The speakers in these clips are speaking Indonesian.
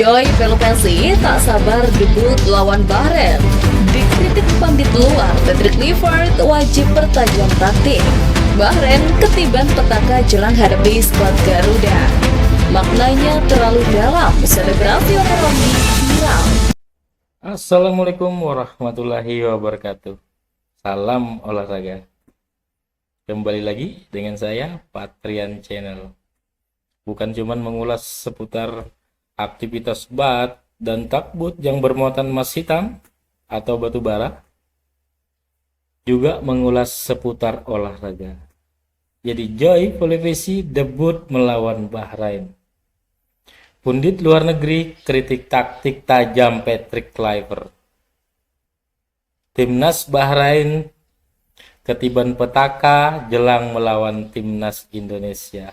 Joy Pelopessi tak sabar debut lawan Bahrain. Dikritik pandit luar, Patrick Kluivert wajib pertajam taktik. Bahrain ketiban petaka jelang hadapi skuad Garuda. Maknanya terlalu dalam, selebrasi oleh Romi viral. Assalamualaikum warahmatullahi wabarakatuh. Salam olahraga. Kembali lagi dengan saya, Patrian Channel. Bukan cuman mengulas seputar aktivitas bat dan takbut yang bermuatan emas hitam atau batu bara, juga mengulas seputar olahraga. Jadi Joy Pelopessi debut melawan Bahrain. Pundit luar negeri kritik taktik tajam Patrick Kluivert. Timnas Bahrain ketiban petaka jelang melawan timnas Indonesia.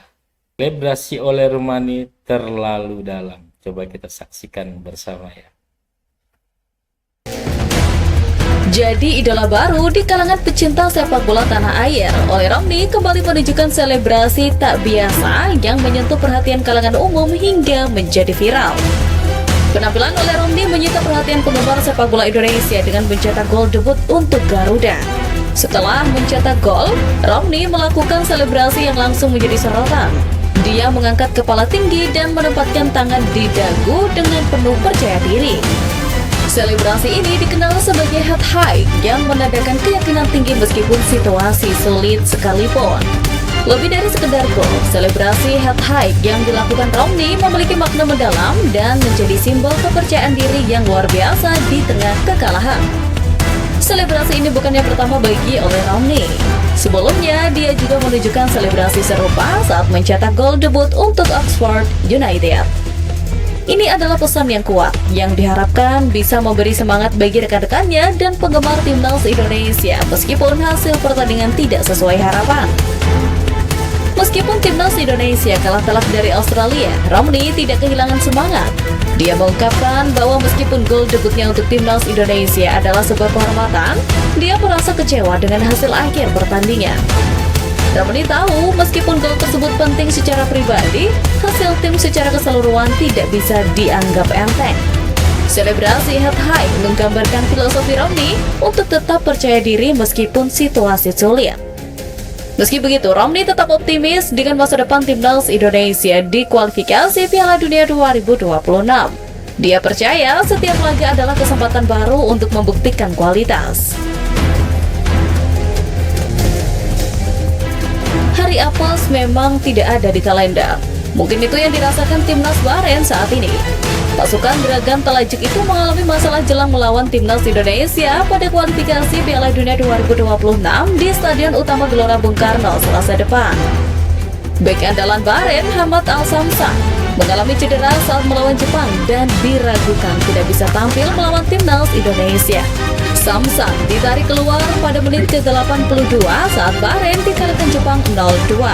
Selebrasi oleh Rumani terlalu dalam. Coba kita saksikan bersama ya. Jadi idola baru di kalangan pecinta sepak bola tanah air, oleh Romney kembali menunjukkan selebrasi tak biasa yang menyentuh perhatian kalangan umum hingga menjadi viral. Penampilan oleh Romney menyita perhatian penggemar sepak bola Indonesia dengan mencetak gol debut untuk Garuda. Setelah mencetak gol, Romney melakukan selebrasi yang langsung menjadi sorotan. Dia mengangkat kepala tinggi dan menempatkan tangan di dagu dengan penuh percaya diri. Selebrasi ini dikenal sebagai head high yang menandakan keyakinan tinggi meskipun situasi sulit sekalipun. Lebih dari sekedar gol, selebrasi head high yang dilakukan Romney memiliki makna mendalam dan menjadi simbol kepercayaan diri yang luar biasa di tengah kekalahan. Selebrasi ini bukan yang pertama bagi oleh Romney. Sebelumnya, dia juga menunjukkan selebrasi serupa saat mencetak gol debut untuk Oxford United. Ini adalah pesan yang kuat, yang diharapkan bisa memberi semangat bagi rekan-rekannya dan penggemar timnas Indonesia meskipun hasil pertandingan tidak sesuai harapan. Meskipun timnas Indonesia kalah telak dari Australia, Romney tidak kehilangan semangat. Dia mengungkapkan bahwa meskipun gol debutnya untuk timnas Indonesia adalah sebuah kehormatan, dia merasa kecewa dengan hasil akhir pertandingan. Romney tahu meskipun gol tersebut penting secara pribadi, hasil tim secara keseluruhan tidak bisa dianggap enteng. Selebrasi head high menggambarkan filosofi Romney untuk tetap percaya diri meskipun situasi sulit. Meski begitu, Romney tetap optimis dengan masa depan timnas Indonesia di kualifikasi Piala Dunia 2026. Dia percaya setiap laga adalah kesempatan baru untuk membuktikan kualitas. Hari apes memang tidak ada di kalender. Mungkin itu yang dirasakan timnas Bahrain saat ini. Pasukan beragam Talajuk itu mengalami masalah jelang melawan timnas Indonesia pada kualifikasi Piala Dunia 2026 di Stadion Utama Gelora Bung Karno Selasa depan. Bek andalan Bahrain, Hamad Al-Samsan, mengalami cedera saat melawan Jepang dan diragukan tidak bisa tampil melawan timnas Indonesia. Samsan ditarik keluar pada menit ke-82 saat Bahrain dikalahkan Jepang 0-2.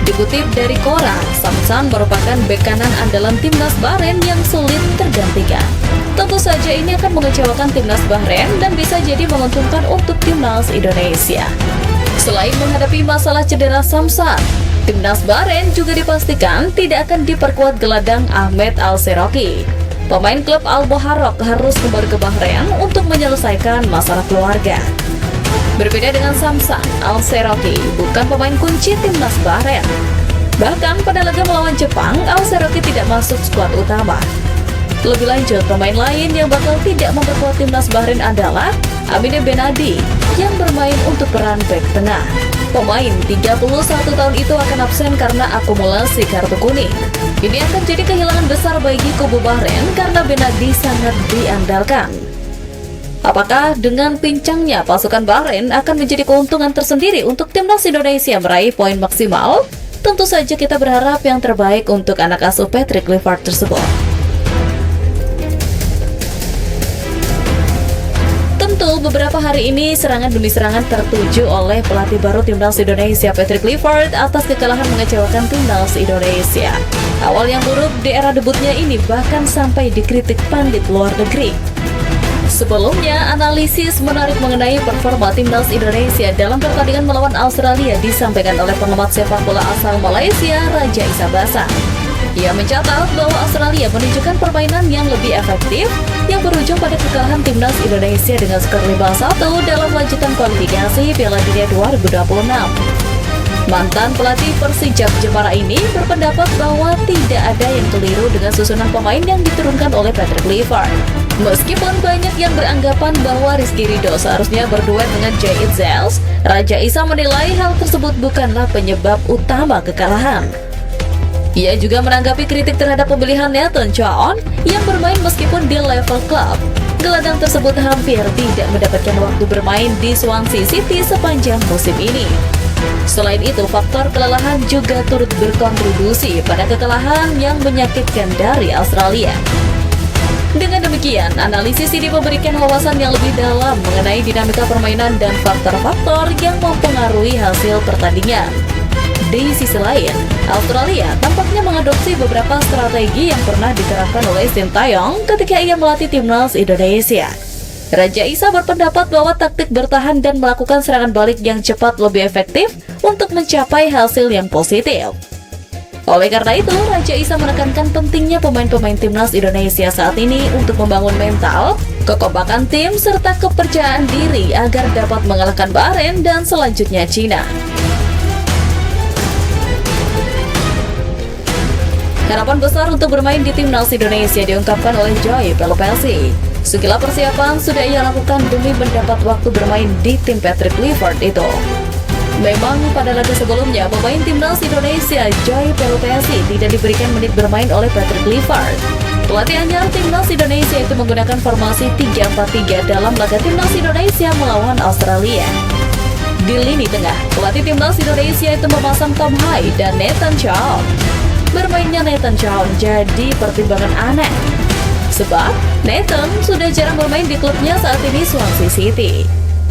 Dikutip dari Quora, Samsan merupakan bek kanan andalan timnas Bahrain yang sulit tergantikan. Tentu saja ini akan mengecewakan timnas Bahrain dan bisa jadi menguntungkan untuk timnas Indonesia. Selain menghadapi masalah cedera Samsan, timnas Bahrain juga dipastikan tidak akan diperkuat gelandang Ahmed Al-Seroki. Pemain klub Al-Boharok harus kembali ke Bahrain untuk menyelesaikan masalah keluarga. Berbeda dengan Samsan, Al-Seroki bukan pemain kunci timnas Bahrain. Bahkan pada laga melawan Jepang, Al-Seroki tidak masuk skuad utama. Lebih lanjut, pemain lain yang bakal tidak memperkuat timnas Bahrain adalah Amine Benadi yang bermain untuk peran bek tengah. Pemain 31 tahun itu akan absen karena akumulasi kartu kuning. Ini akan jadi kehilangan besar bagi kubu Bahrain karena Benadi sangat diandalkan. Apakah dengan pincangnya pasukan Bahrain akan menjadi keuntungan tersendiri untuk timnas Indonesia meraih poin maksimal? Tentu saja kita berharap yang terbaik untuk anak asuh Patrick Kluivert tersebut. Tentu beberapa hari ini serangan demi serangan tertuju oleh pelatih baru timnas Indonesia Patrick Kluivert atas kekalahan mengecewakan timnas Indonesia. Awal yang buruk di era debutnya ini bahkan sampai dikritik pandit luar negeri. Sebelumnya, analisis menarik mengenai performa timnas Indonesia dalam pertandingan melawan Australia disampaikan oleh pengamat sepak bola asal Malaysia, Raja Isabasa. Ia mencatat bahwa Australia menunjukkan permainan yang lebih efektif yang berujung pada kekalahan timnas Indonesia dengan skor 5-1 dalam lanjutan kualifikasi Piala Dunia 2026. Mantan pelatih Persijap Jepara ini berpendapat bahwa tidak ada yang keliru dengan susunan pemain yang diturunkan oleh Patrick Kluivert. Meskipun banyak yang beranggapan bahwa Rizky Ridho seharusnya berduet dengan Jay Itzels, Raja Isa menilai hal tersebut bukanlah penyebab utama kekalahan. Ia juga menanggapi kritik terhadap pemilihan Nathan Chown yang bermain meskipun di level klub. Gelandang tersebut hampir tidak mendapatkan waktu bermain di Swansea City sepanjang musim ini. Selain itu, faktor kelelahan juga turut berkontribusi pada kekalahan yang menyakitkan dari Australia. Dengan demikian, analisis ini memberikan wawasan yang lebih dalam mengenai dinamika permainan dan faktor-faktor yang mempengaruhi hasil pertandingan. Di sisi lain, Australia tampaknya mengadopsi beberapa strategi yang pernah diterapkan oleh Sintayong ketika ia melatih timnas Indonesia. Raja Isa berpendapat bahwa taktik bertahan dan melakukan serangan balik yang cepat lebih efektif untuk mencapai hasil yang positif. Oleh karena itu, Raja Isa menekankan pentingnya pemain-pemain timnas Indonesia saat ini untuk membangun mental, kekompakan tim, serta kepercayaan diri agar dapat mengalahkan Bahrain dan selanjutnya Cina. Harapan besar untuk bermain di timnas Indonesia diungkapkan oleh Joy Pelopelsi. Segala persiapan sudah ia lakukan demi mendapat waktu bermain di tim Patrick Kluivert itu. Memang pada laga sebelumnya, pemain timnas Indonesia Joy Pelopelsi tidak diberikan menit bermain oleh Patrick Kluivert. Pelatih anyar timnas Indonesia itu menggunakan formasi 3-4-3 dalam laga timnas Indonesia melawan Australia. Di lini tengah, pelatih timnas Indonesia itu memasang Tom Hai dan Nathan Chown. Bermainnya Nathan Chown jadi pertimbangan aneh, sebab Nathan sudah jarang bermain di klubnya saat ini Swansea City.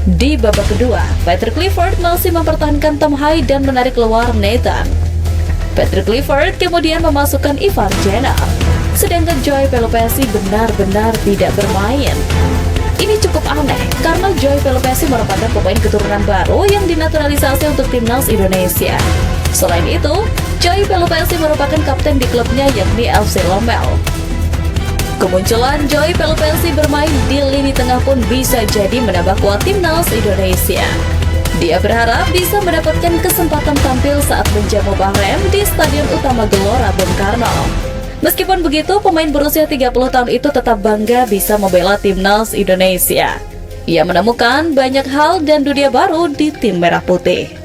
Di babak kedua, Patrick Kluivert masih mempertahankan Tom Hai dan menarik keluar Nathan. Patrick Kluivert kemudian memasukkan Ivar Jenner, sedangkan Joy Pelopelsi benar-benar tidak bermain. Ini cukup aneh karena Joy Pelopelsi merupakan pemain keturunan baru yang dinaturalisasi untuk timnas Indonesia. Selain itu, Joy Pelopelsi merupakan kapten di klubnya yakni FC Lommel. Kemunculan Joy Pelopelsi bermain di lini tengah pun bisa jadi menambah kuat timnas Indonesia. Dia berharap bisa mendapatkan kesempatan tampil saat menjamu Bahrain di Stadion Utama Gelora Bung Karno. Meskipun begitu, pemain berusia 30 tahun itu tetap bangga bisa membela timnas Indonesia. Ia menemukan banyak hal dan dunia baru di tim Merah Putih.